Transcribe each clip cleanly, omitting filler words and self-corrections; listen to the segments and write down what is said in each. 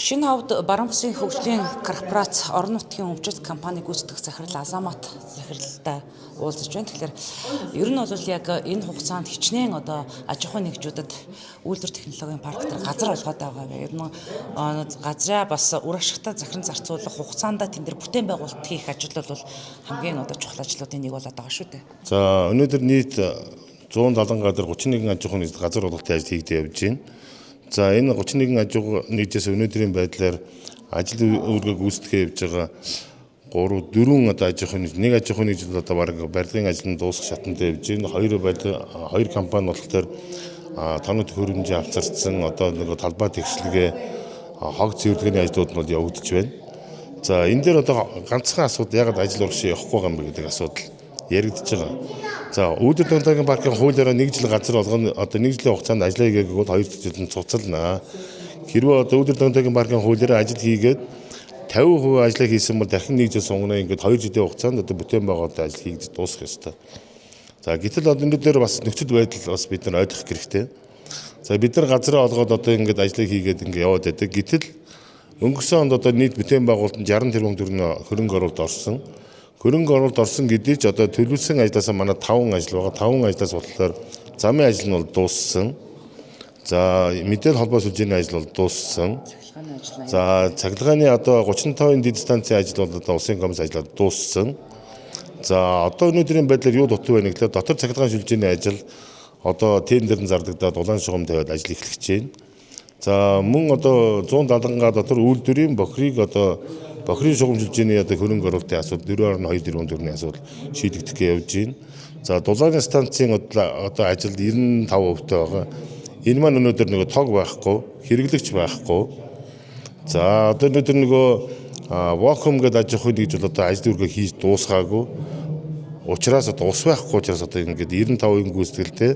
Шинэ хавьд Баруун Бүсийн хөгжлийн корпорац орон нутгийн өмчит компани гүйцэтгэх захирал Азамат захиралтай уулзаж байна. Тэгэхээр ер нь бол яг энэ хугацаанд хичнээн одоо аж ахуйн нэгжүүдэд үйлдвэр технологийн парк дээр газар олгоод байгаа. Ер нь газраа бас үр ашигтай захиран зарцуулах хугацаанд тэн дээр бүтээн байгуулалт хийх ажил бол хамгийн одоо чухал ажлуудын нэг болоод байгаа шүү дээ. За өнөөдөр нийт 170 гадар 31 аж ахуйн нэгжид газар олгалтын ажил хийгдэж явж байна. За энэ 31 аж ахуйн нэгжээс өнөөдрийн байдлаар ажил үүргээ гүйцэтгэж явж байгаа 4 одоо аж ахуйн нэгж, нэг аж ахуйн нэгжид одоо барилгын ажил нь дуусах шатанд явж байна. Хоёр компани болохоор тоног төхөөрөмжийн авцарцсан одоо нэг талбай тэгшлэгээ хог цэвэрлэгээний ажлууд нь явагдаж байна. За энэ дээр одоо ганцхан асуудал ягаад ажил урагшаа явахгүй байгаа юм бэ гэдэг асуудал яригдж байгаа. За үйлдвэр технологийн паркын хуулиараа 1 жил газар олгоно одоо 1 жилийн хугацаанд ажиллая гээг бол 2 жилд цуцална. Хэрвээ одоо үйлдвэр технологийн паркын хуулиараа ажил хийгээд 50% ажлаа хийсэн бол дахин 1 жил сунгана ингээд 2 жилийн хугацаанд одоо бүтээн байгуулалтын ажил хийгдэж дуусах ёстой. За гэтэл одоо энэ дээр бас нөхцөл байдал бас бид нар ойлгох хэрэгтэй. За бид нар газараа олгоод одоо ингээд ажлыг хийгээд ингээд яваад байдаг. Гэтэл өнгөрсөн онд одоо нийт бүтээн байгуулалтанд 60 тэрбум төгрөгийн хөрөнгө оруулалт орсон. Хөрөнгө оруулалт орсон гэдгийг ч одоо төлөвлөсөн ажлаас манай 5 ажил байгаа. 5 ажлаас болохоор замын ажил нь бол дууссан. За мэдээлэл холбоо сүлжээний ажил бол дууссан. За цахилгааны одоо 35-ын дэд станцын ажил бол одоо улсын комисс ажлууд дууссан. За одоо өнөөдрийн байдлаар юу дутуу байна гэхлээр дотор цахилгаан сүлжээний ажил одоо тендерэн зардагдаад улаан шугам тавиад ажил эхлэж байна. За мөн одоо 170 дотор үйлдвэрийн бохирын шугам сүлжээний одоо хөрөнгө оруулалтын асуудал 4.2 тэрбум төгрөгийн асуудал шийдэгдэх гэж явж байна. За дулааны станцын одоо ажил 95% байгаа. Энэ маань өнөөдөр нөгөө тог байхгүй, хэрэглэгч байхгүй. За одоо өнөөдөр нөгөө вакуум гэдэг аж ахуйн нэгж бол одоо ажил үргээ хийж дуусгаагүй. Учираас одоо ус байхгүй учраас одоо ингээд 95% гүйцэтгэлтэй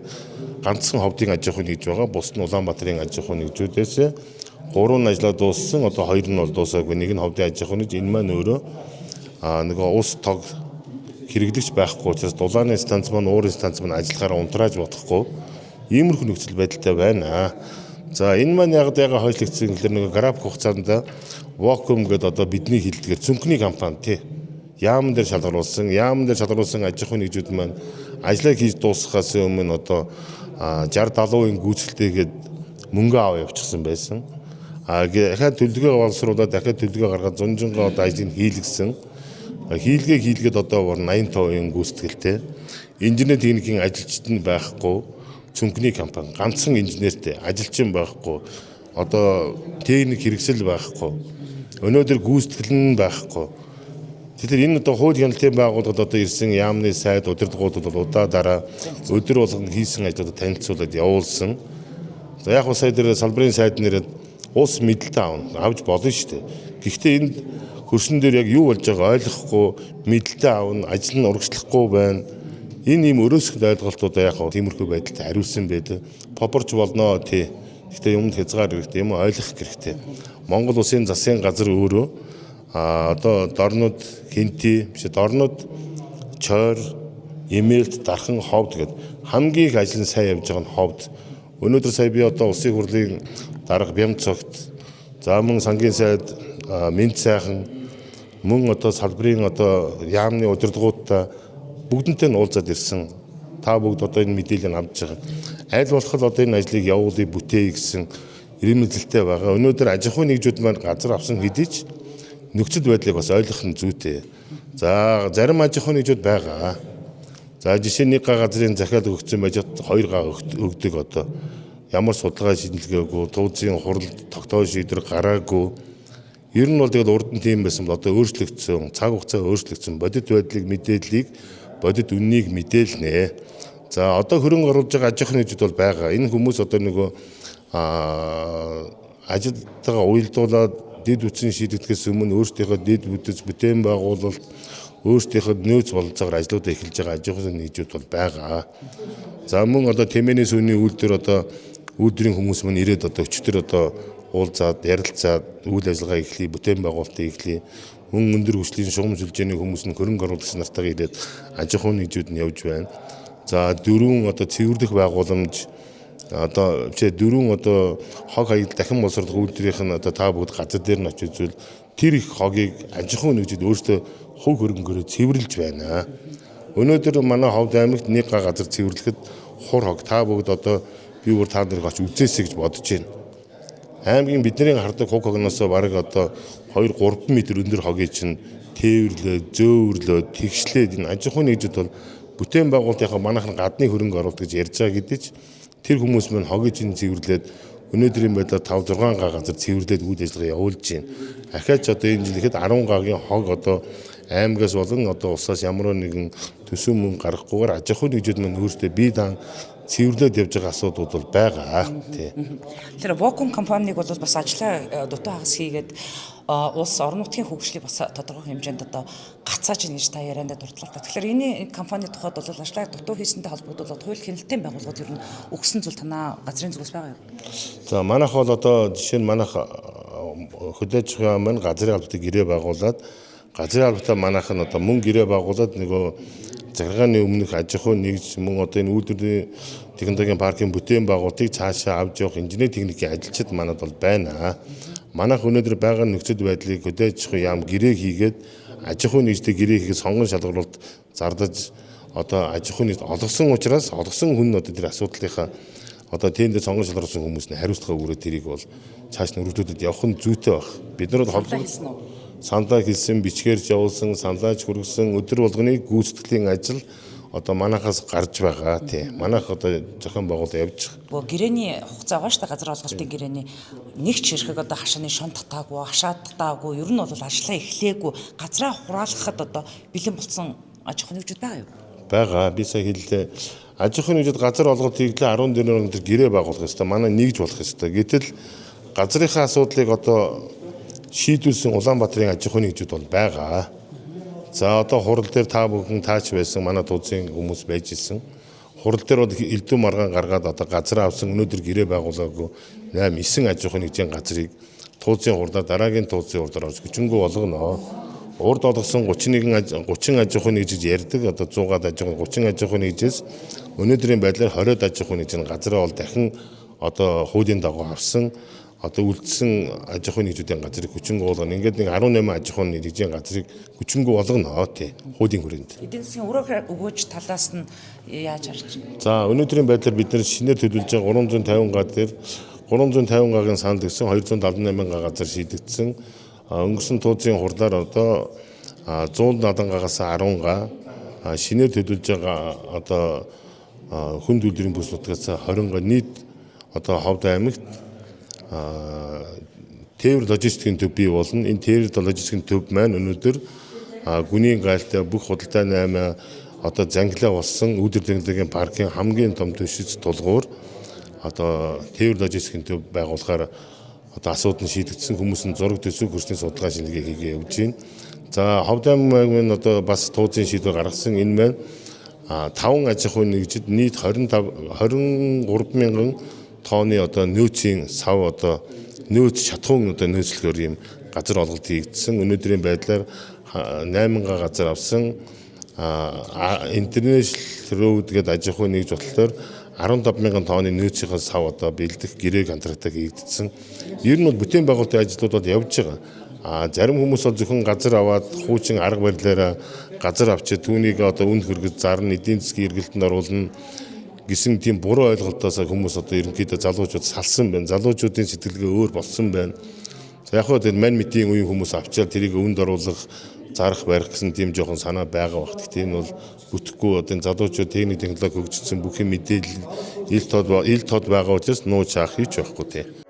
ганцхан ховдын аж ахуйн нэгж байгаа. Бус нь Улаанбаатарын аж ахуйн нэгжүүдээс 3 ажлаа дууссан, одоо 2 нь бол дуусаагүй. Нэг нь ховдын аж ахуйн нэгж, энэ маань өөрөө нөгөө ус тог хэрэглэгч байхгүй учраас дулааны станц маань уурын станц маань ажиллахаараа унтрааж бодохгүй. Иймэрхүү нөхцөл байдалтай байна. За энэ маань яг хойшлогдсон гэхэлэр нөгөө график хугацаанд вакуум гэдэг одоо бидний хэлдгээр цүнхний компани тий. Яамн дээр шалгаруулсан аж ахуйн нэгжүүд маань ажлаа хийж дуусгахаас өмнө одоо 60-70% гүйцэтгэлтэйгээд мөнгө аваа явчихсан байсан. Дахиад төлөвлөгөө боловсруулаад дахиад төлөвлөгөө гаргаад зунжингаа одоо ажлыг хийлгэсэн. Хийлгээд одоо 85% гүйцэтгэлтэй. Инженер техникийн ажилчид нь байхгүй. Цүнхний компани ганцхан инженертэй ажилчин байхгүй. Одоо техник хэрэгсэл байхгүй. Өнөөдөр гүйцэтгэл нь байхгүй. Тэгэхээр энэ одоо хууль хяналтын байгууллагад одоо ирсэн яамны сайд удирдлагууд бол удаа өдөр болгон хийсэн ажлуудад танилцуулаад явуулсан. За яг сая дээр салбарын сайд нэрээд ус мэдлэлтэй авч болно шүү дээ. Гэхдээ энд хөрсөн дээр яг юу болж байгааг ойлгохгүй мэдлэлтэй аавна, ажил нь урагшлахгүй байна. Энэ ийм өрөөсгөл ойлголтуудаа яг тиймэрхүү байдалтай хариулсан байдаг. Попорч болно тий. Гэхдээ юмд хязгаар хэрэгтэй юм ойлгох хэрэгтэй. Монгол улсын засгийн газар өөрөө одоо дорнод хинти дорнод чойр эмээлт дархан ховд гэдэг хамгийн их ажил нь сайн явж байгаа нь ховд. Өнөөдөр сая би одоо улсын хурлын дарга Бямцогт за мөн сангийн сайд Мэнд сайхан мөн одоо салбарын одоо яамны удирдлагуудтай бүгднтэй нь уулзаад ирсэн. Та бүгд одоо энэ мэдээллийг авч байгаа. Аль болох одоо энэ ажлыг явуулъя бүтээе гэсэн ирэмэлзэлтэй байгаа. Өнөөдөр аж ахуйн нэгжүүд маань газар авсан хэдий ч нөхцөл байдлыг бас ойлгох нь зүйтэй. За зарим аж ахуйн нэгжүүд байгаа. За жишээ нь 1 га газрын захиалга өгсөн байж 2 га өгдөг одоо ямар судалгаа шинжилгээгүй, тууцын хуралд тогтоож шийдвэр гараагүй. Ер нь бол тэгэл урд нь тийм байсан бол одоо өөрчлөгдсөн, цаг хугацаа өөрчлөгдсөн, бодит байдлыг мэдээллийг бодит үннийг мэдээлнэ. За одоо хөрөнгө оруулж байгаа аж ахуйн нэгжүүд бол байгаа. Энэ хүмүүс одоо нөгөө ажилтнаа уялдуулаад дэд үтсийн шийдэгдөхээс өмнө өөрсдийнхөө дэд бүтээн байгуулалт өөрсдийнхөө нөөц бололцоогоор ажлуудаа эхэлж байгаа аж ахуйн нэгжүүд бол байгаа. За мөн одоо тэмээний сүүний үйлдвэр одоо үйлдвэрийн хүмүүс мань ирээд одоо өчтөр одоо уулзаад ярилцаад үйл ажиллагаа эхлэе, бүтээн байгуулалтыг эхлэе. Мөн өндөр хүчлийн шугам сүлжээний хүмүүс нь хөрөнгө оруулагч нартайгаа ирээд аж ахуйн нэгжүүд нь явж байна. За 4 одоо цэвэрлэх байгууламж одоо чи дөрвөн одоо хог хаяг дахин боловсруулах үйлдвэрийнх нь одоо та бүгд газар дээр нь очиж үзвэл тэр их хогийг аж ахуйн нэгжид өөртөө хувь хөрөнгөөрөө цэвэрлж байна. Өнөөдөр манай Ховд аймагт нэг газар цэвэрлэхэд хур хог та бүгд одоо би бүр та нарыг очиж үзээсэй гэж бодож байна. Аймгийн бидний хардаг хуг хогноос бараг одоо 2-3 м өндөр хогийг чинь тээвэрлээ, зөөвөрлөө, тэгшлээд энэ аж ахуйн нэгжид бол бүтээн байгуулалтынхаа манайхан гадны хөрөнгө оруулалт гэж ярьж байгаа гэдэг ч тэр хүмүүс мань хогийг чинь цэвэрлээд өнөөдрийн байдлаар 5-6 га газар цэвэрлээд үйл ажиллагаа явуулж байна. Ахаач одоо энэ жил ихэд 10 гагийн хог одоо аймагаас болон одоо улсаас ямар нэгэн төсөв мөнгө гаргахгүйгээр аж ахуйн нэгжид мань өөртөө бие даан цэвэрлээд явж байгаа асуудлууд бол байгаа. Тий. Тэр Вокум компаниг бол бас ажлаа дутуу хагас хийгээд улс орон нутгийн хөгжлийг бас тодорхой хэмжээнд одоо гацааж ийн гэж та яриандаа дурдлаа. Тэгэхээр энэ компани тухайд бол ажлаа дутуу хийсэнтэй холбогдуулаад хууль хяналтын байгууллагууд ер нь өгсөн зүйл танаа газрын зүгээс байгаа юу? За манайх бол одоо жишээ нь манайх хөдөөж байгаа маань газрын албатай гэрээ байгуулад газрын албатай манайх нь одоо мөн гэрээ байгуулад нөгөө захиргааны өмнөх аж ахуйн нэгж мөн одоо энэ үйлдвэрийн технологийн паркийн бүтээн байгуулалтыг цаашаа авч явах инженери техникийн ажилчид манад бол байна. Манайх өнөөдөр байгаа нөхцөл байдлыг хөдөөж яам гэрээ хийгээд аж ахуйн нэгжтэй гэрээ хийгээд сонгон шалгаруулалт зардаж одоо аж ахуйн нэгж олгосон учраас олгосон хүн одоо тэр асуудлынхаа одоо тэнд сонгон шалгаруулсан хүмүүс нь хариуцлага өгөөд тэрийг бол цааш нь өргөдөлдөд явах нь зүйтэй баг. Бид нар бол саналаа хэлсэн, бичгээрж явуулсан, саналаач хүргэсэн өдөр болгоны гүйцэтгэлийн ажил одоо манайхаас гарч байгаа тий. Манайх одоо зохион байгуулалт явж байгаа. Гэрээний хугацаа байгаа шүү дээ газар олголтын гэрээний нэг ч хэрэг одоо хашааны шон татаагүй, хашаадтаагүй, ер нь бол ажлаа эхлээгүй, газраа хураалгахад одоо бэлэн болсон аж ахуйн нэгжүүд байгаа юу? Байгаа. Би сая хэллээ. Аж ахуйн нэгжид газар олголт хийглээ 14 өндөр гэрээ байгуулах ёстой. Манай нэгж болох ёстой. Гэтэл газрынхаа асуудлыг одоо шийдүүлсэн Улаанбаатарын аж ахуйн нэгжүүд бол байгаа. За одоо хурал дээр та бүхэн таач байсан манай тууцын хүмүүс байж исэн. Хурал дээр бол элдв маргаан гаргаад одоо газар авсан өнөөдөр гэрээ байгуулаагүй 8-9 аж ахуйн нэгжийн газрыг тууцын хурдаар дараагийн тууцын хурдаар хүчингү болгоно. Урд олгосон 30 аж ахуйн нэгж гэж ярьдаг одоо 100-аад аж ахуйн 30 аж ахуйн нэгжээс өнөөдрийн байдлаар 20 аж ахуйн нэгжийн газраа бол дахин одоо хуулийн дагуу авсан одоо үлдсэн аж ахуйн нэгжүүдийн газрыг хүчингү болгоно. Ингээд нэг 18 аж ахуйн нэгжийн газрыг хүчингү болгоно тий хуулийн хүрээнд. Эдийн засгийн өрөөх өгөөж талаас нь яаж харж байна? За өнөөдрийн байдлаар бид нэр шинээр төлөвлөж байгаа 350 га дээр 350 гагийн санал өгсөн 278 га газар шийдэгдсэн. Өнгөрсөн тууцын хурдаар одоо 170 гагаас 10 га шинээр төлөвлөж байгаа одоо хүнд үйлдвэрийн бүс нутгаас 20 га нийт одоо Ховд аймагт тээвэр логистикийн төв бий болно. Энэ тээвэр логистикийн төв маань өнөөдөр гүний гайлтай бүх худалдаа 8 одоо зангилаа болсон үйлдвэр технологийн паркийн хамгийн том төшөж тулгуур одоо тээвэр логистикийн төв байгуулахаар одоо асуудал нь шийдэгдсэн хүмүүс нь зураг төсөв хөрсний судалгаа шинжилгээ хийгээ явж байна. За Ховд аймгийн одоо бас тууцын шийдвэр гаргасан энэ маань 5 аж ахуйн нэгжид нийт 23 мянган тонны одоо нөөцийн сав одоо нөөц шатхуун одоо нөөцлөхөр юм газар олголт хийгдсэн. Өнөөдрийн байдлаар 8 га газар авсан International Road гэдэг аж ахуйн нэгж бодлоор 15 мянган тонны нөөцийн сав одоо бэлдэх гэрээ контрактыг хийгдсэн. Ер нь бол бүтээн байгуулалтын ажлууд бол явж байгаа. Зарим хүмүүс бол зөвхөн газар аваад хуучин арга барилаараа газар авчид түүнийг одоо үнд хөргөж зарна эдийн засгийн эргэлтэнд оруулна гэсэн тийм буруу ойлголтоос хүмүүс одоо ерөнхийдөө залуучууд салсан байна. Залуучуудын сэтгэлгээ өөр болсон байна. За яг хөө тэр мань мэтийн үеийн хүмүүс авчаал тэрийг өвөнд оруулах, зарах барих гэсэн тийм жоохон санаа байгаа багт. Тийм бол бүтэхгүй одоо залуучууд техник технологи хөгжсөн бүх юм мэдээлэл ил тод байгаа учраас нууж хаах хийж байхгүй тийм.